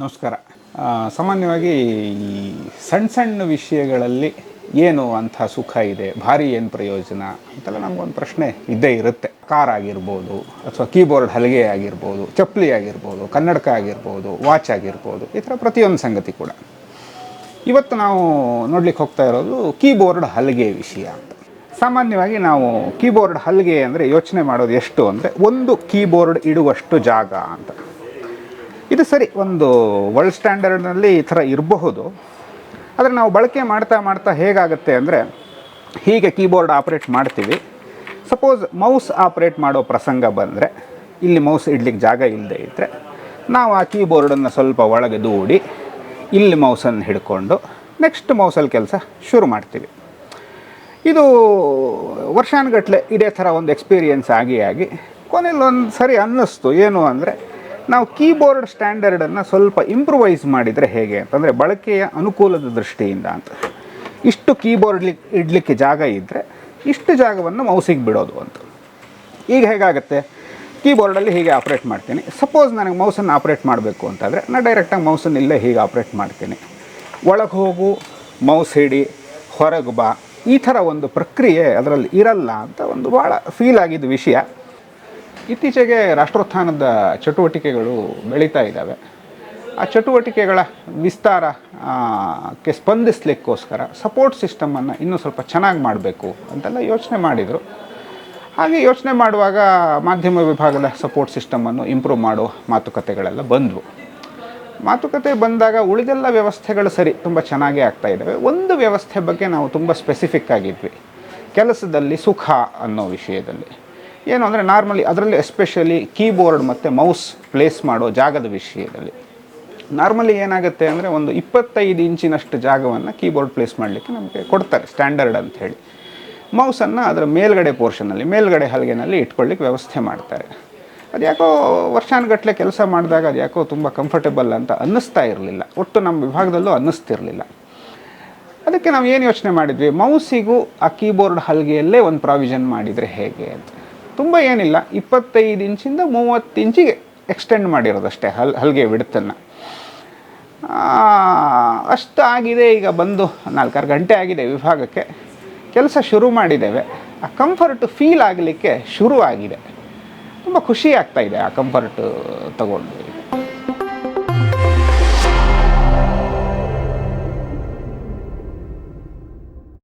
ನಮಸ್ಕಾರ. ಸಾಮಾನ್ಯವಾಗಿ ಈ ಸಣ್ಣ ಸಣ್ಣ ವಿಷಯಗಳಲ್ಲಿ ಏನು ಅಂಥ ಸುಖ ಇದೆ, ಭಾರಿ ಏನು ಪ್ರಯೋಜನ ಅಂತೆಲ್ಲ ನಮಗೊಂದು ಪ್ರಶ್ನೆ ಇದ್ದೇ ಇರುತ್ತೆ. ಕಾರ್ ಆಗಿರ್ಬೋದು, ಅಥವಾ ಕೀಬೋರ್ಡ್ ಹಲಗೆ ಆಗಿರ್ಬೋದು, ಚಪ್ಪಲಿ ಆಗಿರ್ಬೋದು, ಕನ್ನಡಕ ಆಗಿರ್ಬೋದು, ವಾಚ್ ಆಗಿರ್ಬೋದು, ಈ ಥರ ಪ್ರತಿಯೊಂದು ಸಂಗತಿ ಕೂಡ. ಇವತ್ತು ನಾವು ನೋಡ್ಲಿಕ್ಕೆ ಹೋಗ್ತಾ ಇರೋದು ಕೀಬೋರ್ಡ್ ಹಲಗೆ ವಿಷಯ ಅಂತ. ಸಾಮಾನ್ಯವಾಗಿ ನಾವು ಕೀಬೋರ್ಡ್ ಹಲಗೆ ಅಂದರೆ ಯೋಚನೆ ಮಾಡೋದು ಎಷ್ಟು ಅಂದರೆ, ಒಂದು ಕೀಬೋರ್ಡ್ ಇಡುವಷ್ಟು ಜಾಗ ಅಂತ. ಇದು ಸರಿ, ಒಂದು ವರ್ಲ್ಡ್ ಸ್ಟ್ಯಾಂಡರ್ಡ್ನಲ್ಲಿ ಈ ಥರ ಇರಬಹುದು. ಆದರೆ ನಾವು ಬಳಕೆ ಮಾಡ್ತಾ ಮಾಡ್ತಾ ಹೇಗಾಗುತ್ತೆ ಅಂದರೆ, ಹೀಗೆ ಕೀಬೋರ್ಡ್ ಆಪ್ರೇಟ್ ಮಾಡ್ತೀವಿ. ಸಪೋಸ್ ಮೌಸ್ ಆಪ್ರೇಟ್ ಮಾಡೋ ಪ್ರಸಂಗ ಬಂದರೆ, ಇಲ್ಲಿ ಮೌಸ್ ಇಡ್ಲಿಕ್ಕೆ ಜಾಗ ಇಲ್ಲದೆ ಇದ್ದರೆ, ನಾವು ಆ ಕೀಬೋರ್ಡನ್ನು ಸ್ವಲ್ಪ ಒಳಗೆ ದೂಡಿ ಇಲ್ಲಿ ಮೌಸನ್ನು ಹಿಡ್ಕೊಂಡು ನೆಕ್ಸ್ಟ್ ಮೌಸಲ್ಲಿ ಕೆಲಸ ಶುರು ಮಾಡ್ತೀವಿ. ಇದು ವರ್ಷಾನುಗಟ್ಟಲೆ ಇದೇ ಥರ ಒಂದು ಎಕ್ಸ್ಪೀರಿಯೆನ್ಸ್ ಆಗಿ ಕೊನೆಯಲ್ಲಿ ಒಂದು ಸರಿ ಅನ್ನಿಸ್ತು ಏನು ಅಂದರೆ, ನಾವು ಕೀಬೋರ್ಡ್ ಸ್ಟ್ಯಾಂಡರ್ಡನ್ನು ಸ್ವಲ್ಪ ಇಂಪ್ರೂವೈಸ್ ಮಾಡಿದರೆ ಹೇಗೆ ಅಂತಂದರೆ, ಬಳಕೆಯ ಅನುಕೂಲದ ದೃಷ್ಟಿಯಿಂದ ಅಂತ. ಇಷ್ಟು ಕೀಬೋರ್ಡ್ ಇಡಲಿಕ್ಕೆ ಜಾಗ ಇದ್ದರೆ ಇಷ್ಟು ಜಾಗವನ್ನು ಮೌಸಿಗೆ ಬಿಡೋದು ಅಂತ. ಈಗ ಹೇಗಾಗುತ್ತೆ, ಕೀಬೋರ್ಡಲ್ಲಿ ಹೀಗೆ ಆಪ್ರೇಟ್ ಮಾಡ್ತೀನಿ. ಸಪೋಸ್ ನನಗೆ ಮೌಸನ್ನು ಆಪ್ರೇಟ್ ಮಾಡಬೇಕು ಅಂತಂದರೆ ನಾನು ಡೈರೆಕ್ಟಾಗಿ ಮೌಸನ್ನು ಇಲ್ಲೇ ಹೀಗೆ ಆಪ್ರೇಟ್ ಮಾಡ್ತೀನಿ. ಒಳಗೆ ಹೋಗು, ಮೌಸ್ ಹಿಡಿ, ಹೊರಗೆ ಬಾ, ಈ ಥರ ಒಂದು ಪ್ರಕ್ರಿಯೆ ಅದರಲ್ಲಿ ಇರಲ್ಲ ಅಂತ ಒಂದು ಭಾಳ ಫೀಲ್ ಆಗಿದ್ದ ವಿಷಯ. ಇತ್ತೀಚೆಗೆ ರಾಷ್ಟ್ರೋತ್ಥಾನದ ಚಟುವಟಿಕೆಗಳು ಬೆಳೀತಾ ಇದ್ದಾವೆ. ಆ ಚಟುವಟಿಕೆಗಳ ವಿಸ್ತಾರಕ್ಕೆ ಸ್ಪಂದಿಸಲಿಕ್ಕೋಸ್ಕರ ಸಪೋರ್ಟ್ ಸಿಸ್ಟಮನ್ನು ಇನ್ನೂ ಸ್ವಲ್ಪ ಚೆನ್ನಾಗಿ ಮಾಡಬೇಕು ಅಂತೆಲ್ಲ ಯೋಚನೆ ಮಾಡಿದರು. ಹಾಗೆ ಯೋಚನೆ ಮಾಡುವಾಗ ಮಾಧ್ಯಮ ವಿಭಾಗದ ಸಪೋರ್ಟ್ ಸಿಸ್ಟಮನ್ನು ಇಂಪ್ರೂವ್ ಮಾಡೋ ಮಾತುಕತೆಗಳೆಲ್ಲ ಬಂದವು. ಮಾತುಕತೆ ಬಂದಾಗ ಉಳಿದೆಲ್ಲ ವ್ಯವಸ್ಥೆಗಳು ಸರಿ, ತುಂಬ ಚೆನ್ನಾಗೇ ಆಗ್ತಾ ಇದ್ದಾವೆ. ಒಂದು ವ್ಯವಸ್ಥೆ ಬಗ್ಗೆ ನಾವು ತುಂಬ ಸ್ಪೆಸಿಫಿಕ್ ಆಗಿದ್ವಿ, ಕೆಲಸದಲ್ಲಿ ಸುಖ ಅನ್ನೋ ವಿಷಯದಲ್ಲಿ. ಏನು ಅಂದರೆ, ನಾರ್ಮಲಿ ಅದರಲ್ಲಿ ಎಸ್ಪೆಷಲಿ ಕೀಬೋರ್ಡ್ ಮತ್ತು ಮೌಸ್ ಪ್ಲೇಸ್ ಮಾಡೋ ಜಾಗದ ವಿಷಯದಲ್ಲಿ ನಾರ್ಮಲಿ ಏನಾಗುತ್ತೆ ಅಂದರೆ, ಒಂದು 25 ಇಂಚಿನಷ್ಟು ಜಾಗವನ್ನು ಕೀಬೋರ್ಡ್ ಪ್ಲೇಸ್ ಮಾಡಲಿಕ್ಕೆ ನಮಗೆ ಕೊಡ್ತಾರೆ ಸ್ಟ್ಯಾಂಡರ್ಡ್ ಅಂಥೇಳಿ. ಮೌಸನ್ನು ಅದರ ಮೇಲ್ಗಡೆ ಪೋರ್ಷನಲ್ಲಿ, ಮೇಲ್ಗಡೆ ಹಲಗೆನಲ್ಲಿ ಇಟ್ಕೊಳ್ಳಿಕ್ಕೆ ವ್ಯವಸ್ಥೆ ಮಾಡ್ತಾರೆ. ಅದು ಯಾಕೋ ವರ್ಷಾನುಗಟ್ಟಲೆ ಕೆಲಸ ಮಾಡಿದಾಗ ಅದು ಯಾಕೋ ತುಂಬ ಕಂಫರ್ಟೇಬಲ್ ಅಂತ ಅನ್ನಿಸ್ತಾ ಇರಲಿಲ್ಲ, ಒಟ್ಟು ನಮ್ಮ ವಿಭಾಗದಲ್ಲೂ ಅನ್ನಿಸ್ತಿರಲಿಲ್ಲ. ಅದಕ್ಕೆ ನಾವು ಏನು ಯೋಚನೆ ಮಾಡಿದ್ವಿ, ಮೌಸಿಗೂ ಆ ಕೀಬೋರ್ಡ್ ಹಲಗೆಯಲ್ಲೇ ಒಂದು ಪ್ರಾವಿಷನ್ ಮಾಡಿದರೆ ಹೇಗೆ ಅಂತ. ತುಂಬ ಏನಿಲ್ಲ, 25 ಇಂಚಿಂದ 30 ಇಂಚಿಗೆ ಎಕ್ಸ್ಟೆಂಡ್ ಮಾಡಿರೋದಷ್ಟೇ ಹಲಗೆ ವಿಡ್ತನ್ನು. ಅಷ್ಟು ಆಗಿದೆ. ಈಗ ಬಂದು 4-6 ಗಂಟೆ ಆಗಿದೆ ವಿಭಾಗಕ್ಕೆ, ಕೆಲಸ ಶುರು ಮಾಡಿದ್ದೇವೆ. ಆ ಕಂಫರ್ಟ್ ಫೀಲ್ ಆಗಲಿಕ್ಕೆ ಶುರು ಆಗಿದೆ. ತುಂಬ ಖುಷಿ ಆಗ್ತಾಯಿದೆ ಆ ಕಂಫರ್ಟ್ ತಗೊಂಡು.